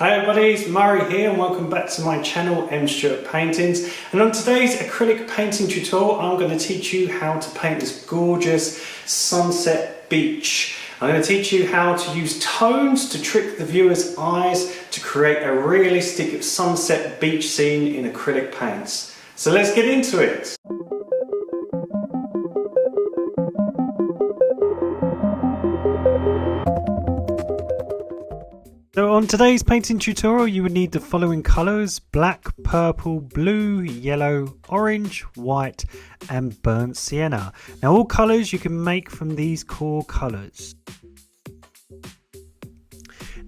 Hi everybody, it's Murray here and welcome back to my channel M Stewart Paintings. And on today's acrylic painting tutorial I'm going to teach you how to paint this gorgeous sunset beach. I'm going to teach you how to use tones to trick the viewer's eyes to create a realistic sunset beach scene in acrylic paints. So let's get into it. So on today's painting tutorial you would need the following colours: black, purple, blue, yellow, orange, white and burnt sienna. Now all colours you can make from these core colours.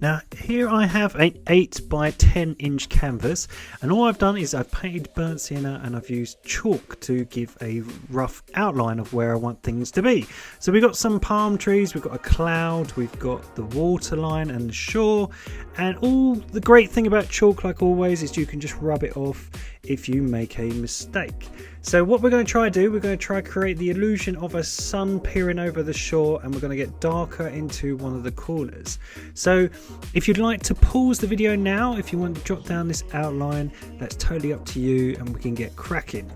Now here I have an 8 by 10 inch canvas, and all I've done is I've painted burnt sienna and I've used chalk to give a rough outline of where I want things to be. So we've got some palm trees, we've got a cloud, we've got the waterline and the shore, and all the great thing about chalk, like always, is you can just rub it off if you make a mistake. So what we're going to try to do, we're going to try to create the illusion of a sun peering over the shore, and we're going to get darker into one of the corners. So if you'd like to pause the video now, if you want to jot down this outline, that's totally up to you and we can get cracking.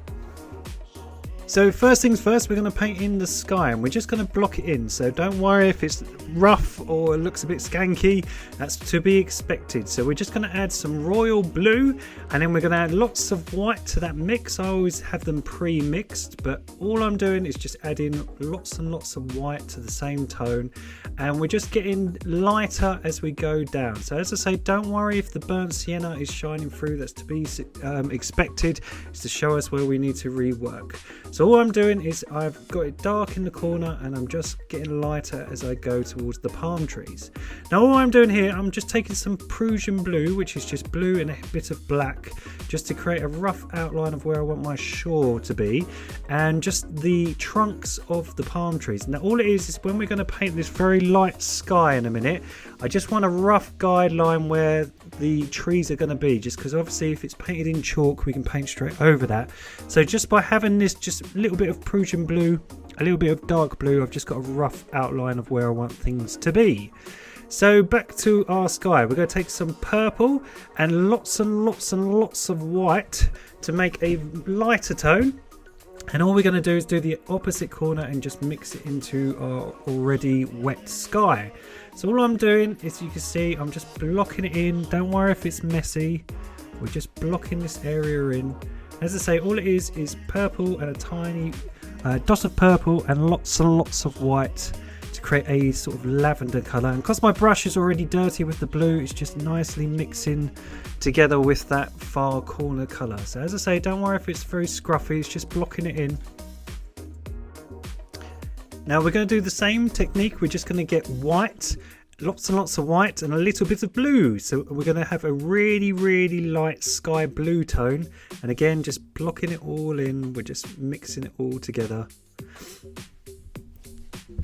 So first things first, we're going to paint in the sky and we're just going to block it in. So don't worry if it's rough or it looks a bit skanky, that's to be expected. So we're just going to add some royal blue, and then we're going to add lots of white to that mix. I always have them pre-mixed, but all I'm doing is just adding lots and lots of white to the same tone, and we're just getting lighter as we go down. So as I say, don't worry if the burnt sienna is shining through, that's to be expected. It's to show us where we need to rework. So all I'm doing is I've got it dark in the corner and I'm just getting lighter as I go towards the palm trees. Now all I'm doing here, I'm just taking some Prussian blue, which is just blue and a bit of black, just to create a rough outline of where I want my shore to be, and just the trunks of the palm trees. Now all it is when we're going to paint this very light sky in a minute, I just want a rough guideline where the trees are going to be, just because obviously if it's painted in chalk we can paint straight over that. So just by having this just a little bit of Prussian blue, a little bit of dark blue, I've just got a rough outline of where I want things to be. So back to our sky, we're going to take some purple and lots and lots and lots of white to make a lighter tone. And all we're going to do is do the opposite corner and just mix it into our already wet sky. So all I'm doing is, you can see, I'm just blocking it in. Don't worry if it's messy. We're just blocking this area in. As I say, all it is purple and a tiny dot of purple and lots of white to create a sort of lavender colour. And because my brush is already dirty with the blue, it's just nicely mixing together with that far corner colour. So as I say, don't worry if it's very scruffy, it's just blocking it in. Now we're going to do the same technique, we're just going to get white, lots and lots of white and a little bit of blue. So we're going to have a really light sky blue tone, and again just blocking it all in, we're just mixing it all together.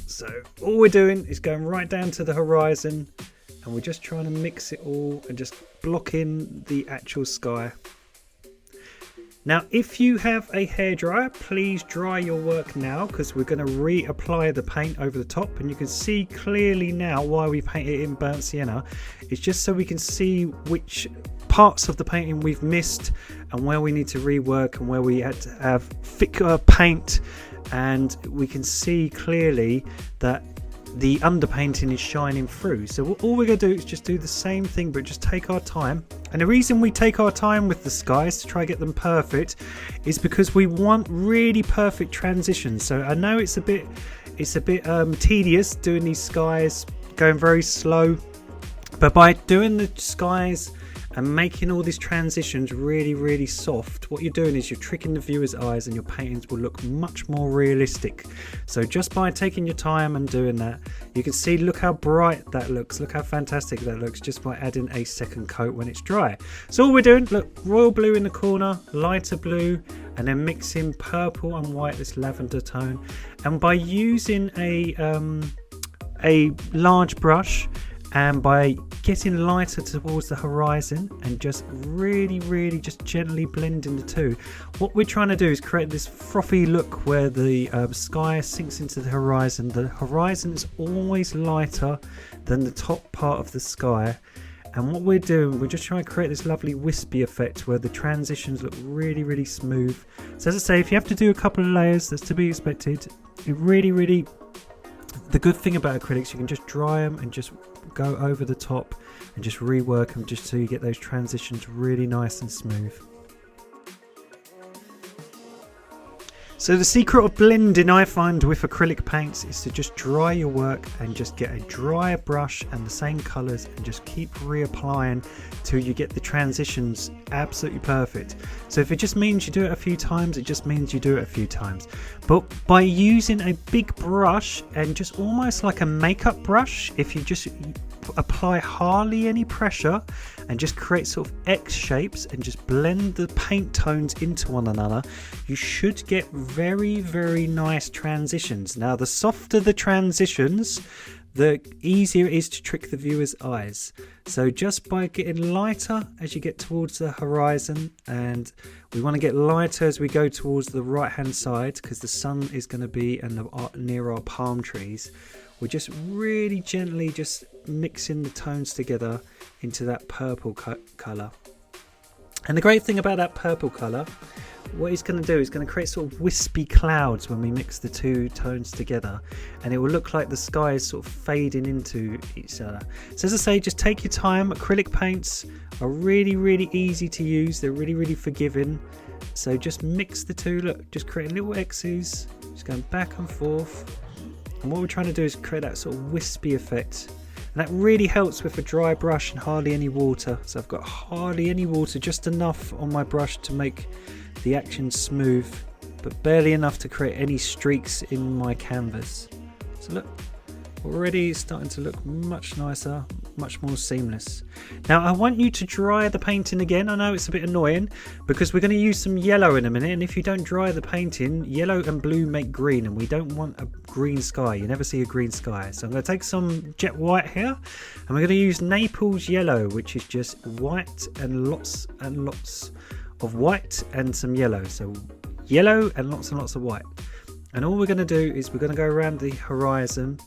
So all we're doing is going right down to the horizon, and we're just trying to mix it all and just block in the actual sky. Now if you have a hairdryer, please dry your work now, because we're going to reapply the paint over the top, and you can see clearly now why we painted it in burnt sienna. It's just so we can see which parts of the painting we've missed and where we need to rework and where we had to have thicker paint, and we can see clearly that the underpainting is shining through. So all we're going to do is just do the same thing, but just take our time. And the reason we take our time with the skies to try to get them perfect is because we want really perfect transitions. So I know it's a bit tedious doing these skies, going very slow, but by doing the skies and making all these transitions really soft, what you're doing is you're tricking the viewer's eyes and your paintings will look much more realistic. So just by taking your time and doing that, you can see, look how bright that looks, look how fantastic that looks, just by adding a second coat when it's dry. So all we're doing, look, royal blue in the corner, lighter blue, and then mixing purple and white, this lavender tone. And by using a large brush, and by getting lighter towards the horizon and just really just gently blending the two, what we're trying to do is create this frothy look where the sky sinks into the horizon. The horizon is always lighter than the top part of the sky, And what we're doing, we're just trying to create this lovely wispy effect where the transitions look really smooth. So as I say, if you have to do a couple of layers, that's to be expected. It really, the good thing about acrylics, you can just dry them and just go over the top and just rework them just so you get those transitions really nice and smooth. So the secret of blending, I find, with acrylic paints is to just dry your work and just get a dry brush and the same colours and just keep reapplying till you get the transitions absolutely perfect. So if it just means you do it a few times, it just means you do it a few times. But by using a big brush and just almost like a makeup brush, if you just apply hardly any pressure and just create sort of X shapes and just blend the paint tones into one another, you should get very nice transitions. Now the softer the transitions, the easier it is to trick the viewer's eyes. So just by getting lighter as you get towards the horizon, and we want to get lighter as we go towards the right hand side because the sun is going to be near our palm trees. We're just really gently just mixing the tones together into that purple colour. And the great thing about that purple colour, what it's going to do is going to create sort of wispy clouds when we mix the two tones together, and it will look like the sky is sort of fading into each other. So as I say, just take your time. Acrylic paints are really easy to use. They're really forgiving. So just mix the two. Look, just creating little X's, just going back and forth. And what we're trying to do is create that sort of wispy effect. And that really helps with a dry brush and hardly any water. So I've got hardly any water, just enough on my brush to make the action smooth, but barely enough to create any streaks in my canvas. So look, already it's starting to look much nicer, much more seamless. Now I want you to dry the painting again. I know it's a bit annoying because we're going to use some yellow in a minute, and if you don't dry the painting, yellow and blue make green, and we don't want a green sky. You never see a green sky. So I'm going to take some jet white here, and we're going to use Naples yellow, which is just white and lots of white and some yellow. So yellow and lots of white. And all we're going to do is we're going to go around the horizon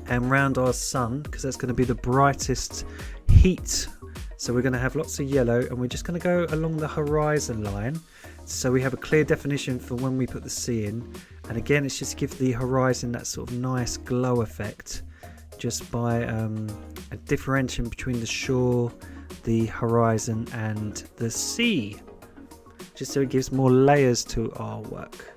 and round our sun, because that's going to be the brightest heat. So we're going to have lots of yellow, and we're just going to go along the horizon line so we have a clear definition for when we put the sea in. And again, it's just to give the horizon that sort of nice glow effect, just by a differentiation between the shore, the horizon and the sea, just so it gives more layers to our work.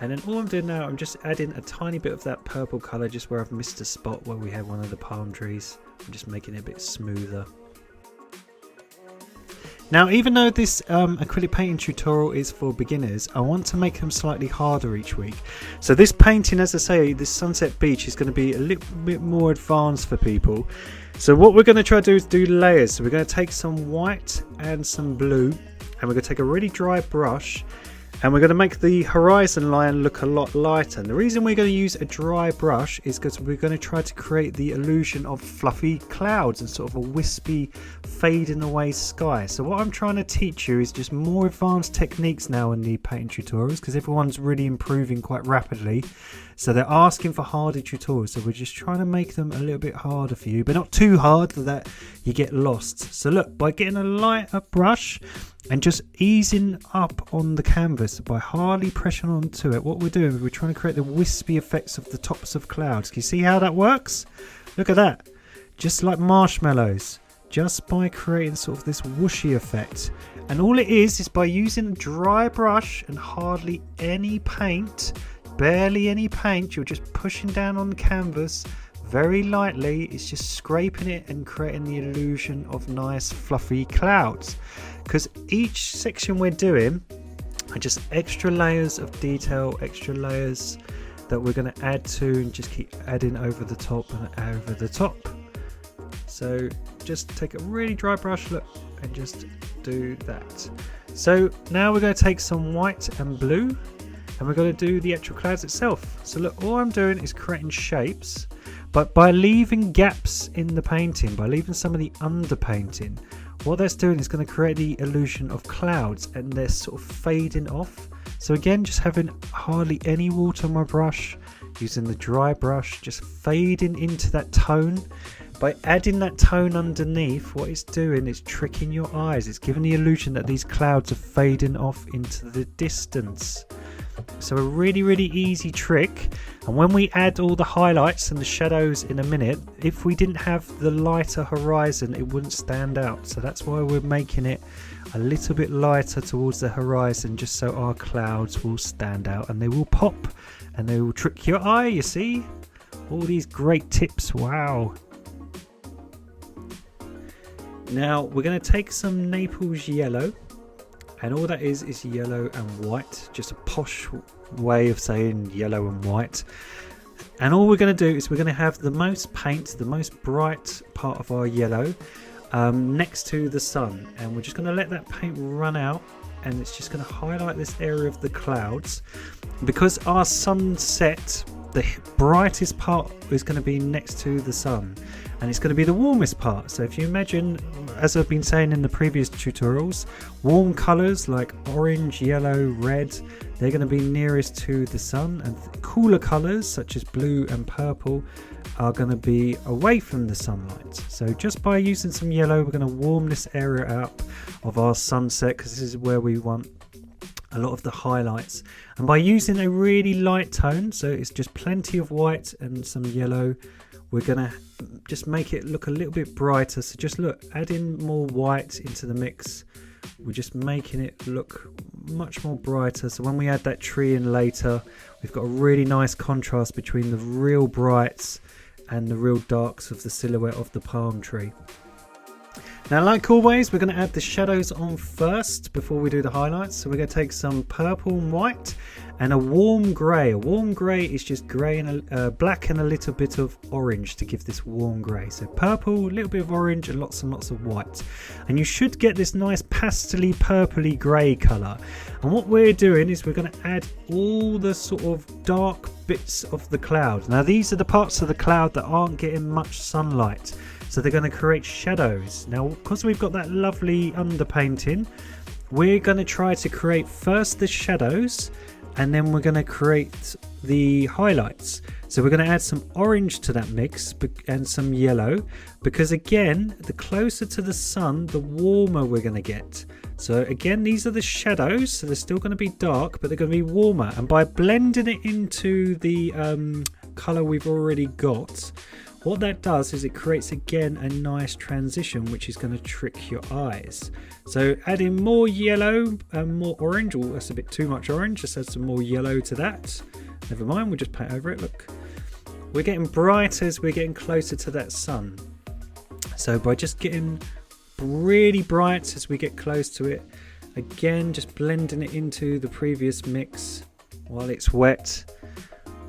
And then all I'm doing now, I'm just adding a tiny bit of that purple colour just where I've missed a spot where we have one of the palm trees. I'm just making it a bit smoother. Now, even though this acrylic painting tutorial is for beginners, I want to make them slightly harder each week. So this painting, as I say, this Sunset Beach is going to be a little bit more advanced for people. So what we're going to try to do is do layers. So we're going to take some white and some blue, and we're going to take a really dry brush, and we're going to make the horizon line look a lot lighter. And the reason we're going to use a dry brush is because we're going to try to create the illusion of fluffy clouds and sort of a wispy fading away sky. So what I'm trying to teach you is just more advanced techniques now in the painting tutorials, because everyone's really improving quite rapidly. So they're asking for harder tutorials, so we're just trying to make them a little bit harder for you, but not too hard that you get lost. So look, by getting a lighter brush and just easing up on the canvas by hardly pressing onto it, what we're doing is we're trying to create the wispy effects of the tops of clouds. Can you see how that works? Look at that, just like marshmallows, just by creating sort of this whooshy effect. And all it is by using a dry brush and hardly any paint, barely any paint, you're just pushing down on the canvas very lightly. It's just scraping it and creating the illusion of nice fluffy clouds, because each section we're doing are just extra layers of detail, extra layers that we're going to add to and just keep adding over the top and over the top. So just take a really dry brush, look, and just do that. So now we're going to take some white and blue, and we're going to do the actual clouds itself. So look, all I'm doing is creating shapes, but by leaving gaps in the painting, by leaving some of the underpainting, what that's doing is going to create the illusion of clouds, and they're sort of fading off. So again, just having hardly any water on my brush, using the dry brush, just fading into that tone. by adding that tone underneath, what it's doing is tricking your eyes. It's giving the illusion that these clouds are fading off into the distance. So a really easy trick. And when we add all the highlights and the shadows in a minute, if we didn't have the lighter horizon, it wouldn't stand out. So that's why we're making it a little bit lighter towards the horizon, just so our clouds will stand out and they will pop and they will trick your eye. You see all these great tips. Wow. Now we're going to take some Naples yellow, and all that is yellow and white, just a posh way of saying yellow and white. And all we're going to do is we're going to have the most paint, the most bright part of our yellow next to the sun, and we're just going to let that paint run out, and it's just going to highlight this area of the clouds. Because our sunset, the brightest part is going to be next to the sun, and it's going to be the warmest part. So if you imagine, as I've been saying in the previous tutorials, warm colours like orange, yellow, red, they're going to be nearest to the sun, and cooler colours such as blue and purple are going to be away from the sunlight. So just by using some yellow, we're going to warm this area up of our sunset, because this is where we want a lot of the highlights. And by using a really light tone, so it's just plenty of white and some yellow, we're gonna just make it look a little bit brighter. So just look, adding more white into the mix, we're just making it look much more brighter. So when we add that tree in later, we've got a really nice contrast between the real brights and the real darks of the silhouette of the palm tree. Now, like always, we're going to add the shadows on first before we do the highlights. So we're going to take some purple and white and a warm grey. A warm grey is just grey and black and a little bit of orange to give this warm grey. So purple, a little bit of orange, and lots of white. And you should get this nice pastely purpley grey colour. And what we're doing is we're going to add all the sort of dark bits of the cloud. Now, these are the parts of the cloud that aren't getting much sunlight, so they're going to create shadows. Now, because we've got that lovely underpainting, we're going to try to create first the shadows, and then we're going to create the highlights. So we're going to add some orange to that mix and some yellow, because again, the closer to the sun, the warmer we're going to get. So again, these are the shadows, so they're still going to be dark, but they're going to be warmer. And by blending it into the colour we've already got, what that does is it creates again a nice transition, which is going to trick your eyes. So adding more yellow and more orange. Oh, that's a bit too much orange. Just add some more yellow to that. Never mind, we'll just paint over it. Look, we're getting brighter as we're getting closer to that sun. So by just getting really bright as we get close to it, again, just blending it into the previous mix while it's wet,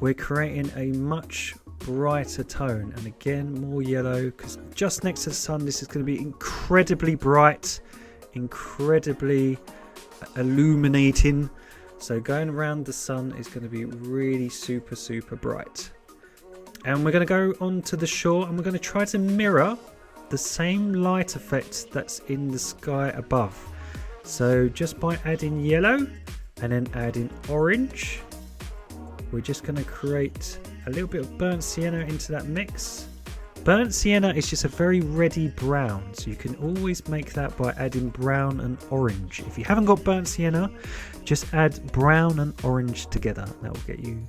we're creating a much brighter tone. And again, more yellow, because just next to the sun, this is going to be incredibly bright, incredibly illuminating. So going around the sun is going to be really super bright. And we're going to go onto the shore, and we're going to try to mirror the same light effect that's in the sky above. So just by adding yellow and then adding orange, we're just going to create a little bit of burnt sienna into that mix. Burnt sienna is just a very reddy brown, so you can always make that by adding brown and orange. If you haven't got burnt sienna, just add brown and orange together. That will get you.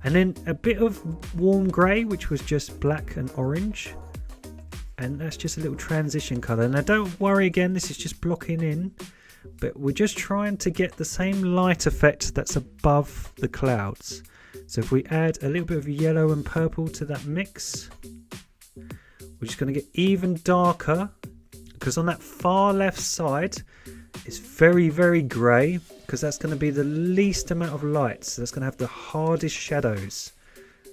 And then a bit of warm grey, which was just black and orange. And that's just a little transition colour. Now don't worry, again, this is just blocking in, but we're just trying to get the same light effect that's above the clouds. So if we add a little bit of yellow and purple to that mix, we're just going to get even darker, because on that far left side it's very grey, because that's going to be the least amount of light, so that's going to have the hardest shadows.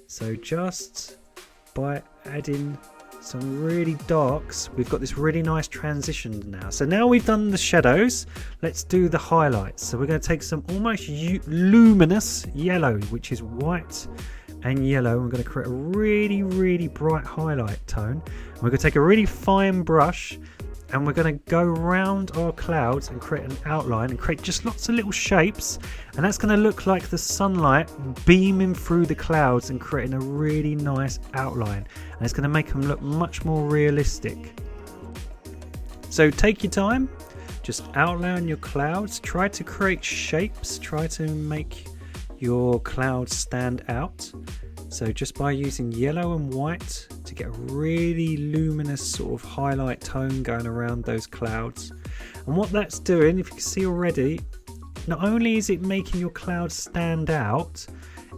So just by adding some really darks, we've got this really nice transition now. So now we've done the shadows, let's do the highlights. So we're going to take some almost luminous yellow, which is white and yellow. We're going to create a really bright highlight tone. And we're going to take a really fine brush, and we're going to go around our clouds and create an outline and create just lots of little shapes, and that's going to look like the sunlight beaming through the clouds and creating a really nice outline, and it's going to make them look much more realistic. So take your time, just outline your clouds, try to create shapes, try to make your clouds stand out. So just by using yellow and white to get a really luminous sort of highlight tone going around those clouds. And what that's doing, if you can see already, not only is it making your clouds stand out,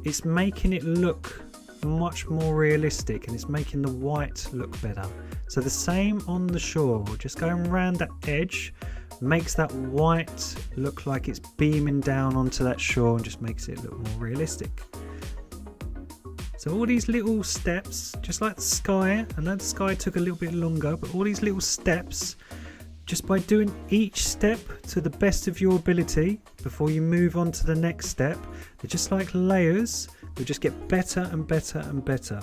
it's making it look much more realistic, and it's making the white look better. So the same on the shore, just going around that edge makes that white look like it's beaming down onto that shore and just makes it look more realistic. So all these little steps, just like the sky, I know the sky took a little bit longer, but all these little steps, just by doing each step to the best of your ability before you move on to the next step, they're just like layers, they just get better and better and better.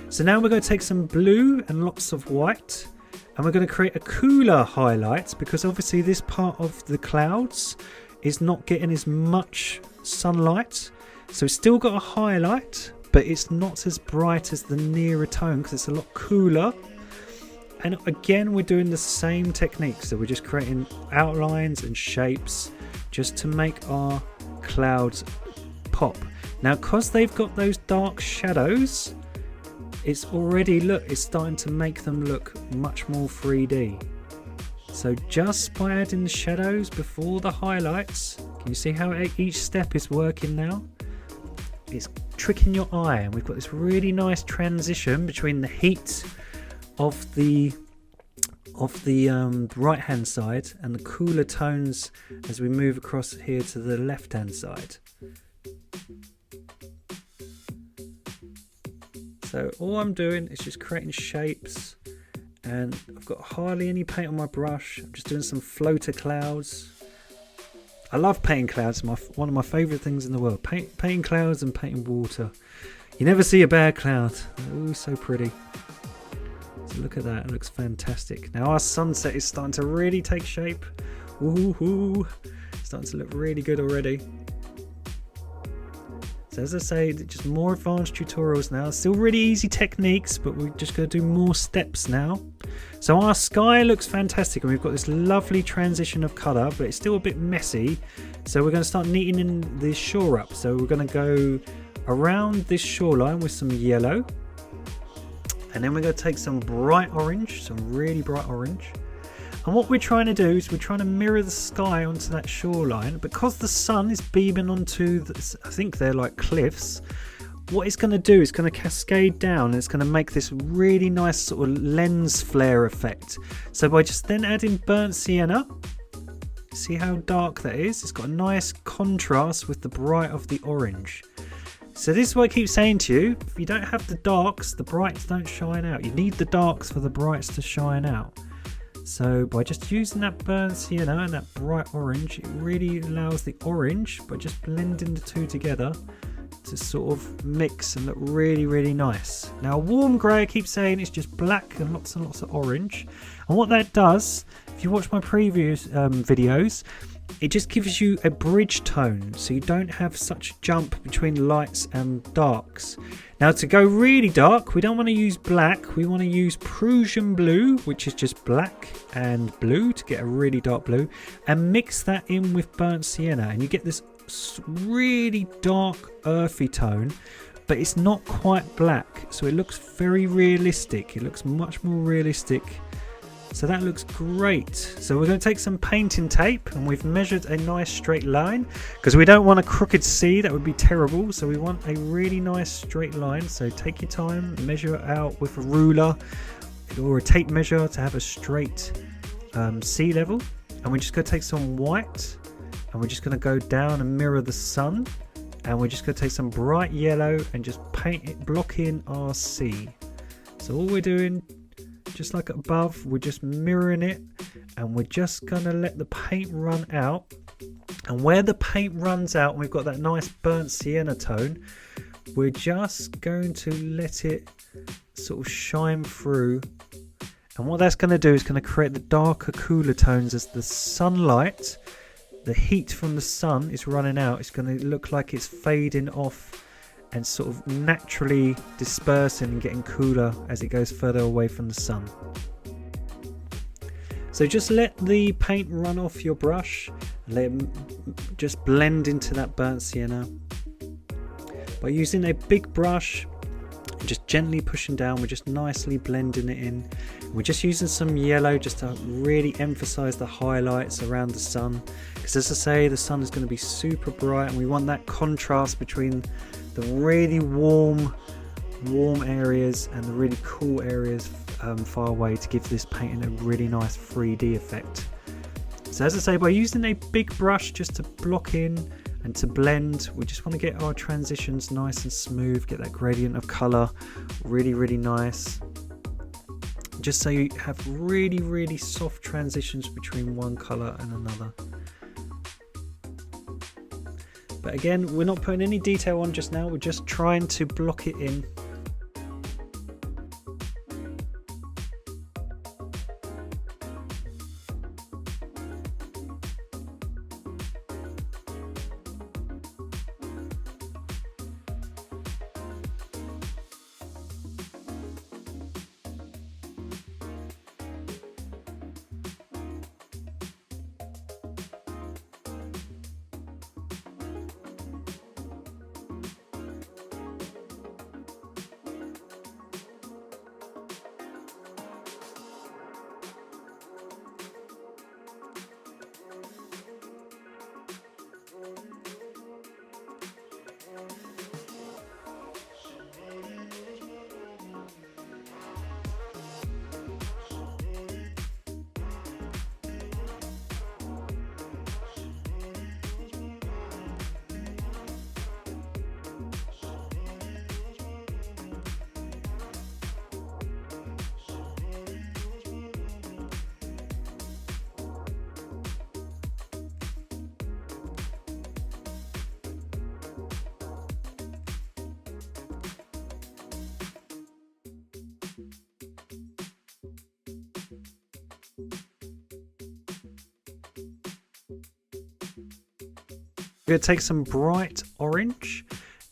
So now we're going to take some blue and lots of white, and we're going to create a cooler highlight, because obviously this part of the clouds is not getting as much sunlight, so it's still got a highlight, but it's not as bright as the nearer tone because it's a lot cooler. And again, we're doing the same technique, so we're just creating outlines and shapes just to make our clouds pop. Now because they've got those dark shadows, it's already, look, it's starting to make them look much more 3D. So just by adding the shadows before the highlights, can you see how each step is working now? It's tricking your eye, and we've got this really nice transition between the heat of the right hand side and the cooler tones as we move across here to the left hand side. So all I'm doing is just creating shapes, and I've got hardly any paint on my brush. I'm just doing some floater clouds. I love painting clouds, one of my favourite things in the world. Painting clouds and painting water. You never see a bad cloud. Oh, so pretty. So look at that, it looks fantastic. Now our sunset is starting to really take shape. Ooh, starting to look really good already. So as I say, just more advanced tutorials now. Still really easy techniques, but we're just going to do more steps now. So our sky looks fantastic, and we've got this lovely transition of colour, but it's still a bit messy. So we're going to start neatening in the shore up. So we're going to go around this shoreline with some yellow. And then we're going to take some bright orange, some really bright orange. And what we're trying to do is we're trying to mirror the sky onto that shoreline. Because the sun is beaming onto, I think they're like cliffs, what it's going to do is going to cascade down, and it's going to make this really nice sort of lens flare effect. So by just then adding burnt sienna, see how dark that is? It's got a nice contrast with the bright of the orange. So this is what I keep saying to you, if you don't have the darks, the brights don't shine out. You need the darks for the brights to shine out. So by just using that burnt sienna and that bright orange, it really allows the orange, by just blending the two together, to sort of mix and look really, really nice. Now warm grey, I keep saying, it's just black and lots of orange. And what that does, if you watch my previous videos, it just gives you a bridge tone, so you don't have such a jump between lights and darks. Now to go really dark, we don't want to use black, we want to use Prussian blue, which is just black and blue to get a really dark blue, and mix that in with burnt sienna, and you get this really dark earthy tone, but it's not quite black, so it looks very realistic. It looks much more realistic. So that looks great. So we're going to take some painting tape, and we've measured a nice straight line because we don't want a crooked C, that would be terrible. So we want a really nice straight line. So take your time, measure it out with a ruler or a tape measure to have a straight sea level. And we're just going to take some white, and we're just going to go down and mirror the sun, and we're just going to take some bright yellow and just paint it, block in our sea. So all we're doing, just like above, we're just mirroring it, and we're just going to let the paint run out. And where the paint runs out and we've got that nice burnt sienna tone, we're just going to let it sort of shine through And what that's going to do is going to create the darker, cooler tones as the sunlight, the heat from the sun is running out. It's going to look like it's fading off and sort of naturally dispersing and getting cooler as it goes further away from the sun. So just let the paint run off your brush, let it just blend into that burnt sienna. By using a big brush, just gently pushing down, we're just nicely blending it in. We're just using some yellow just to really emphasize the highlights around the sun, because as I say, the sun is going to be super bright and we want that contrast between the really warm areas and the really cool areas far away to give this painting a really nice 3D effect. So as I say, by using a big brush just to block in and to blend, we just want to get our transitions nice and smooth, get that gradient of color really nice, just so you have really soft transitions between one color and another. But again, we're not putting any detail on just now, we're just trying to block it in. We're going to take some bright orange,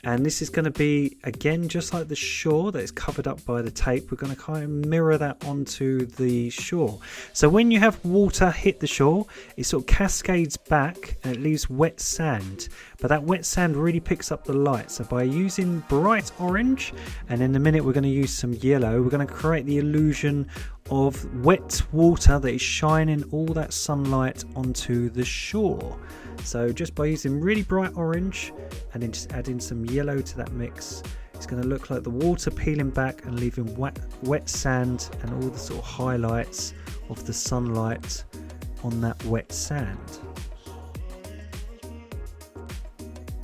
and this is going to be, again, just like the shore that is covered up by the tape, we're going to kind of mirror that onto the shore. So when you have water hit the shore, it sort of cascades back and it leaves wet sand, but that wet sand really picks up the light. So by using bright orange, and in a minute we're going to use some yellow, we're going to create the illusion of wet water that is shining all that sunlight onto the shore. So just by using really bright orange and then just adding some yellow to that mix, it's going to look like the water peeling back and leaving wet sand and all the sort of highlights of the sunlight on that wet sand.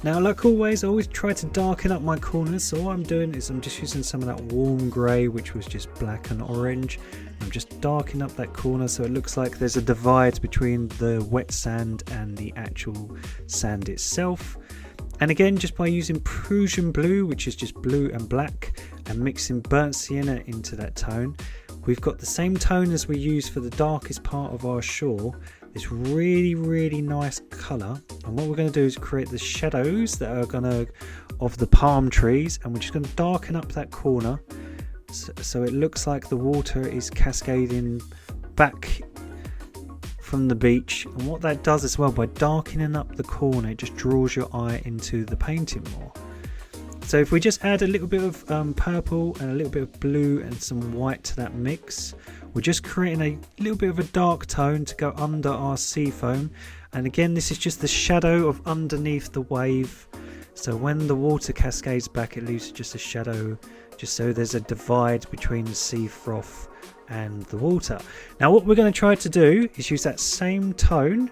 Now, like always, I always try to darken up my corners, so what I'm doing is I'm just using some of that warm grey, which was just black and orange. I'm just darkening up that corner so it looks like there's a divide between the wet sand and the actual sand itself. And again, just by using Prussian blue, which is just blue and black, and mixing burnt sienna into that tone, we've got the same tone as we use for the darkest part of our shore, this really nice colour. And what we're going to do is create the shadows that are going to of the palm trees, and we're just going to darken up that corner so it looks like the water is cascading back from the beach. And what that does as well, by darkening up the corner, it just draws your eye into the painting more. So if we just add a little bit of purple and a little bit of blue and some white to that mix, we're just creating a little bit of a dark tone to go under our sea foam. And again, this is just the shadow of underneath the wave. So when the water cascades back, it leaves just a shadow, just so there's a divide between the sea froth and the water. Now what we're going to try to do is use that same tone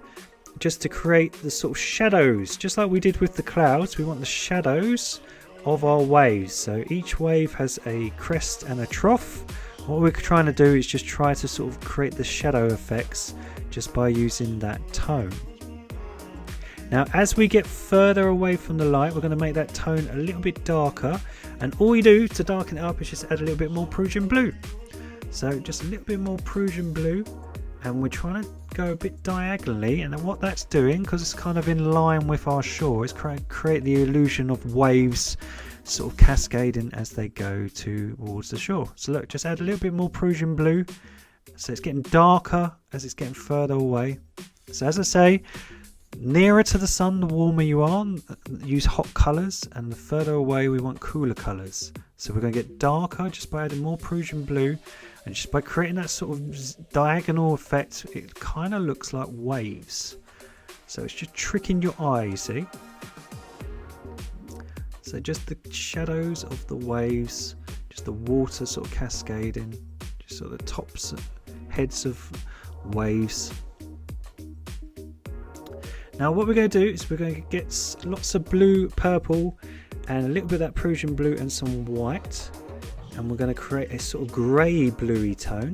just to create the sort of shadows, just like we did with the clouds. We want the shadows of our waves. So each wave has a crest and a trough. What we're trying to do is just try to sort of create the shadow effects just by using that tone. Now as we get further away from the light, we're going to make that tone a little bit darker, and all you do to darken it up is just add a little bit more Prussian blue. So just a little bit more Prussian blue, and we're trying to go a bit diagonally, and what that's doing, because it's kind of in line with our shore, is create the illusion of waves sort of cascading as they go towards the shore. So look, just add a little bit more Prussian blue, so it's getting darker as it's getting further away. So as I say, nearer to the sun the warmer you are, use hot colours, and the further away we want cooler colours. So we're going to get darker just by adding more Prussian blue, and just by creating that sort of diagonal effect, it kind of looks like waves. So it's just tricking your eye, you see. So just the shadows of the waves, just the water sort of cascading, just sort of the tops, heads of waves. Now what we're going to do is we're going to get lots of blue, purple, and a little bit of that Prussian blue and some white, and we're going to create a sort of grey bluey tone,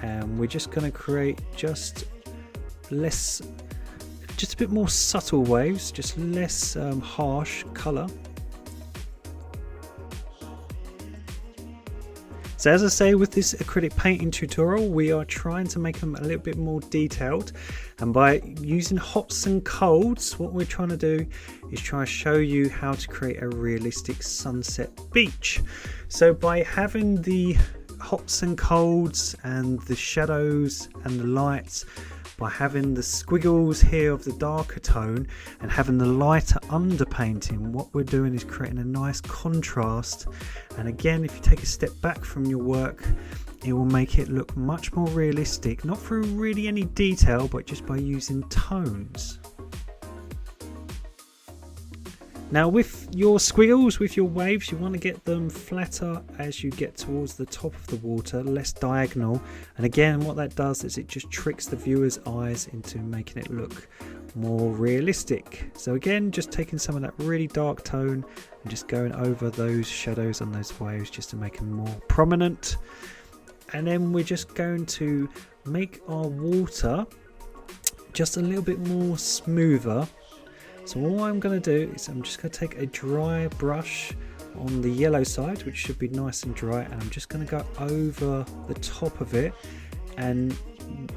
and we're just going to create just a bit more subtle waves, just less harsh colour. So as I say, with this acrylic painting tutorial, we are trying to make them a little bit more detailed, and by using hots and colds, what we're trying to do is try to show you how to create a realistic sunset beach. So by having the hots and colds and the shadows and the lights, by having the squiggles here of the darker tone and having the lighter underpainting, what we're doing is creating a nice contrast. And again, if you take a step back from your work, it will make it look much more realistic, not through really any detail, but just by using tones. Now with your squiggles, with your waves, you want to get them flatter as you get towards the top of the water, less diagonal. And again, what that does is it just tricks the viewer's eyes into making it look more realistic. So again, just taking some of that really dark tone and just going over those shadows on those waves just to make them more prominent. And then we're just going to make our water just a little bit more smoother. So all I'm going to do is I'm just going to take a dry brush on the yellow side, which should be nice and dry, and I'm just going to go over the top of it and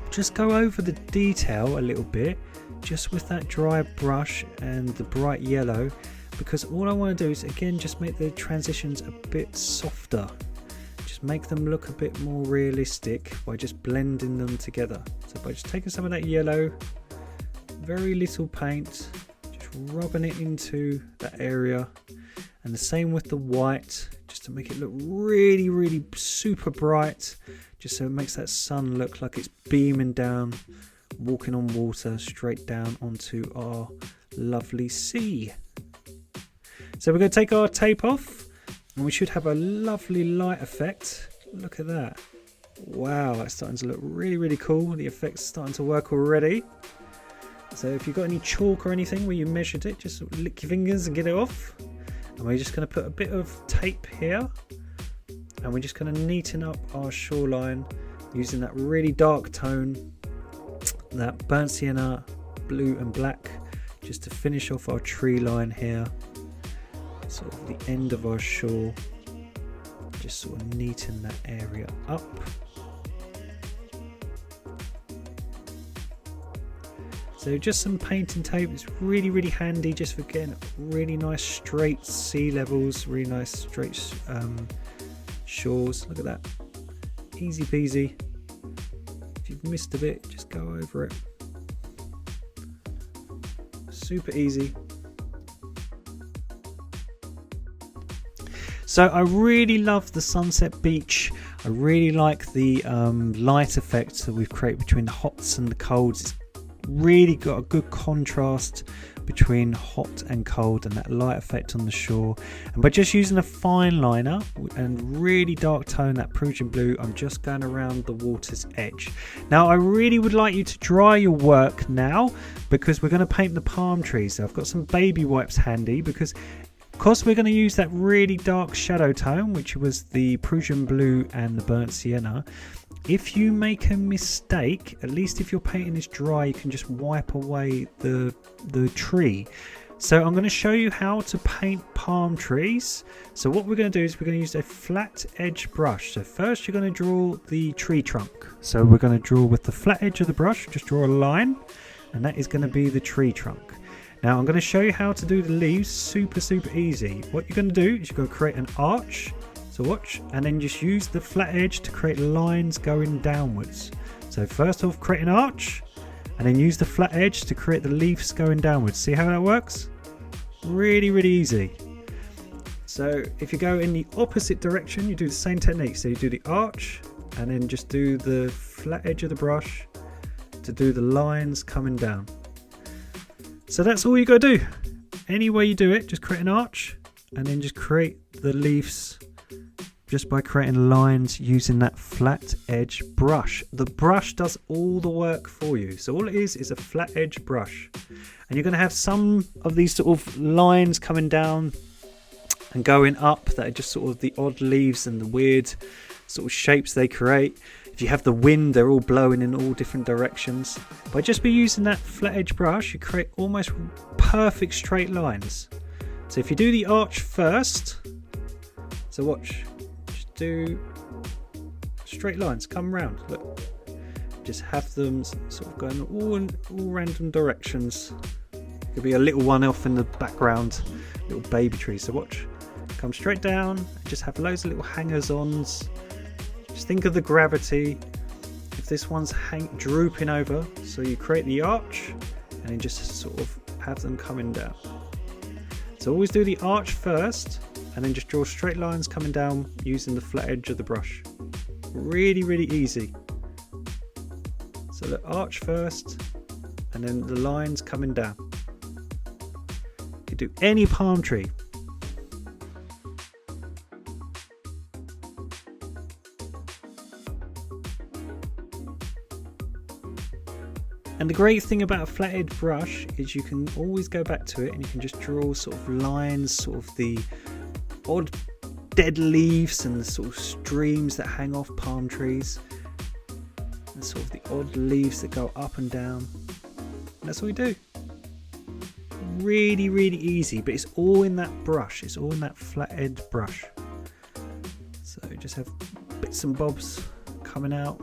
just go over the detail a little bit, just with that dry brush and the bright yellow, because all I want to do is again just make the transitions a bit softer, just make them look a bit more realistic by just blending them together. So by just taking some of that yellow, very little paint, rubbing it into that area, and the same with the white, just to make it look really super bright, just so it makes that sun look like it's beaming down, walking on water straight down onto our lovely sea. So we're going to take our tape off, and we should have a lovely light effect. Look at that. Wow, that's starting to look really cool. The effect's starting to work already. So if you've got any chalk or anything where you measured it, just lick your fingers and get it off. And we're just going to put a bit of tape here, and we're just going to neaten up our shoreline using that really dark tone, that burnt sienna, blue and black, just to finish off our tree line here, sort of the end of our shore. Just sort of neaten that area up. So just some painting tape is really handy, just for getting really nice straight sea levels, really nice straight shores. Look at that, easy peasy. If you've missed a bit, just go over it. Super easy. So I really love the sunset beach. I really like the light effects that we've created between the hots and the colds. It's really got a good contrast between hot and cold, and that light effect on the shore. And by just using a fine liner and really dark tone, that Prussian blue, I'm just going around the water's edge. Now I really would like you to dry your work now, because we're going to paint the palm trees. So I've got some baby wipes handy, because we're going to use that really dark shadow tone, which was the Prussian blue and the burnt sienna. If you make a mistake, at least if your painting is dry, you can just wipe away the tree. So I'm going to show you how to paint palm trees. So what we're going to do is we're going to use a flat edge brush. So first you're going to draw the tree trunk. So we're going to draw with the flat edge of the brush, just draw a line, and that is going to be the tree trunk. Now I'm going to show you how to do the leaves, super easy. What you're going to do is you're going to create an arch, so watch, and then just use the flat edge to create lines going downwards. So first off, create an arch, and then use the flat edge to create the leaves going downwards. See how that works? Really easy. So if you go in the opposite direction, you do the same technique. So you do the arch, and then just do the flat edge of the brush to do the lines coming down. So that's all you got to do. Any way you do it, just create an arch and then just create the leaves just by creating lines using that flat edge brush. The brush does all the work for you. So all it is a flat edge brush. And you're going to have some of these sort of lines coming down and going up that are just sort of the odd leaves and the weird sort of shapes they create. If you have the wind, they're all blowing in all different directions. By just be using that flat edge brush, you create almost perfect straight lines. So if you do the arch first, so watch, just do straight lines, come round, look. Just have them sort of going all random directions. Could be a little one off in the background, little baby tree. So watch, come straight down, and just have loads of little hangers-ons. Just think of the gravity. If this one's drooping over, so you create the arch and then just sort of have them coming down. So always do the arch first and then just draw straight lines coming down using the flat edge of the brush. Really easy. So the arch first and then the lines coming down. You can do any palm tree. And the great thing about a flat-edge brush is you can always go back to it and you can just draw sort of lines, sort of the odd dead leaves and the sort of streams that hang off palm trees. And sort of the odd leaves that go up and down. And that's what we do. Really easy, but it's all in that brush. It's all in that flat-edge brush. So just have bits and bobs coming out.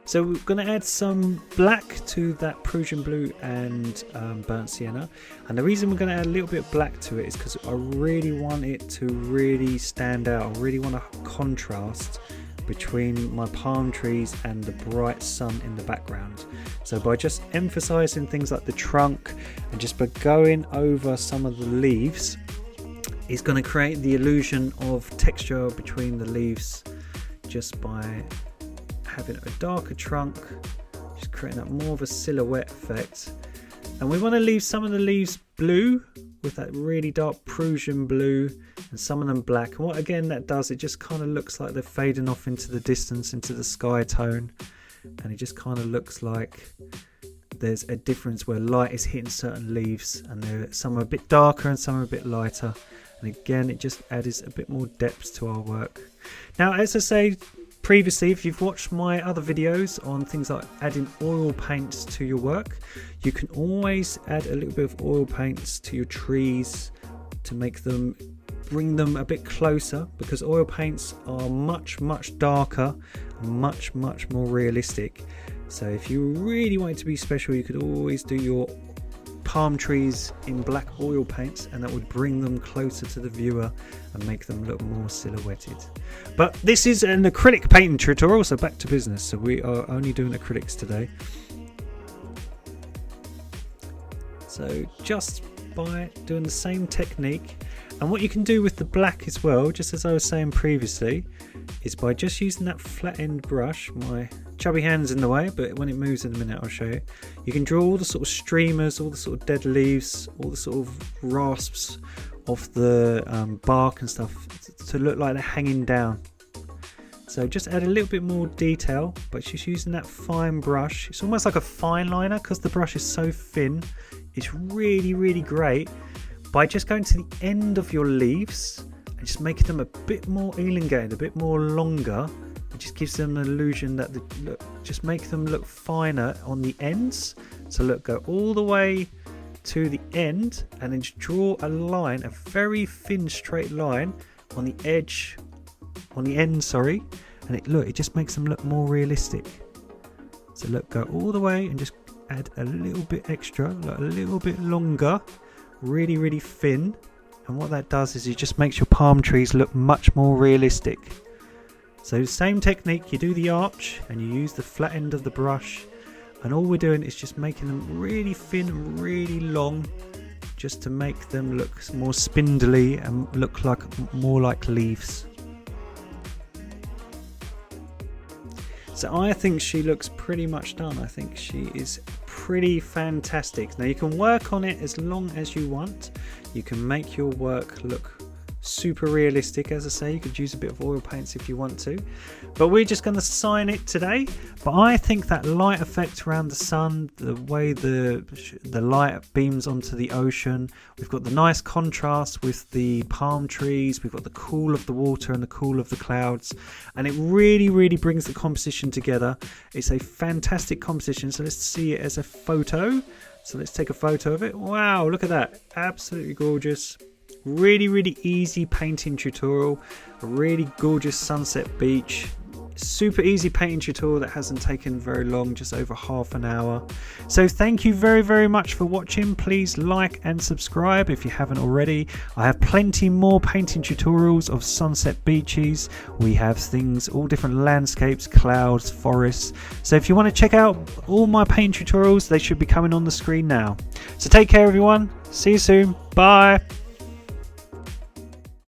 So we're going to add some black to that Prussian blue and burnt sienna, and the reason we're going to add a little bit of black to it is because I really want it to really stand out. I really want a contrast between my palm trees and the bright sun in the background. So by just emphasizing things like the trunk and just by going over some of the leaves, it's going to create the illusion of texture between the leaves just by having a darker trunk, just creating that more of a silhouette effect. And we want to leave some of the leaves blue with that really dark Prussian blue and some of them black. And what again that does, it just kind of looks like they're fading off into the distance, into the sky tone, and it just kind of looks like there's a difference where light is hitting certain leaves and some are a bit darker and some are a bit lighter. And again, it just adds a bit more depth to our work. Now, as I say previously, if you've watched my other videos on things like adding oil paints to your work, you can always add a little bit of oil paints to your trees to bring them a bit closer, because oil paints are much darker and much more realistic. So if you really want it to be special, you could always do your palm trees in black oil paints, and that would bring them closer to the viewer and make them look more silhouetted. But this is an acrylic painting tutorial, so back to business. So we are only doing acrylics today. So just by doing the same technique, and what you can do with the black as well, just as I was saying previously, is by just using that flat end brush. My chubby hand's in the way, but when it moves in a minute I'll show you. You can draw all the sort of streamers, all the sort of dead leaves, all the sort of rasps off the bark and stuff to look like they're hanging down. So just add a little bit more detail, but just using that fine brush. It's almost like a fine liner because the brush is so thin. It's really great by just going to the end of your leaves and just making them a bit more elongated, a bit more longer. It just gives them an illusion that just make them look finer on the ends. So look, go all the way to the end and then just draw a line, a very thin straight line on the edge, on the end, sorry. And it just makes them look more realistic. So look, go all the way and just add a little bit extra, like a little bit longer, really, really thin. And what that does is it just makes your palm trees look much more realistic. So same technique, you do the arch and you use the flat end of the brush, and all we're doing is just making them really thin and really long, just to make them look more spindly and look like more like leaves. So I think she looks pretty much done. I think she is pretty fantastic. Now you can work on it as long as you want. You can make your work look super realistic. As I say, you could use a bit of oil paints if you want to, but we're just going to sign it today. But I think that light effect around the sun, the way the light beams onto the ocean, we've got the nice contrast with the palm trees, we've got the cool of the water and the cool of the clouds, and it really, really brings the composition together. It's a fantastic composition. So let's see it as a photo. So let's take a photo of it. Wow, look at that, absolutely gorgeous. Really, really easy painting tutorial, a really gorgeous sunset beach, super easy painting tutorial that hasn't taken very long, just over half an hour. So thank you very, very much for watching. Please like and subscribe if you haven't already. I have plenty more painting tutorials of sunset beaches. We have things, all different landscapes, clouds, forests. So if you want to check out all my painting tutorials, they should be coming on the screen now. So take care everyone, see you soon, bye.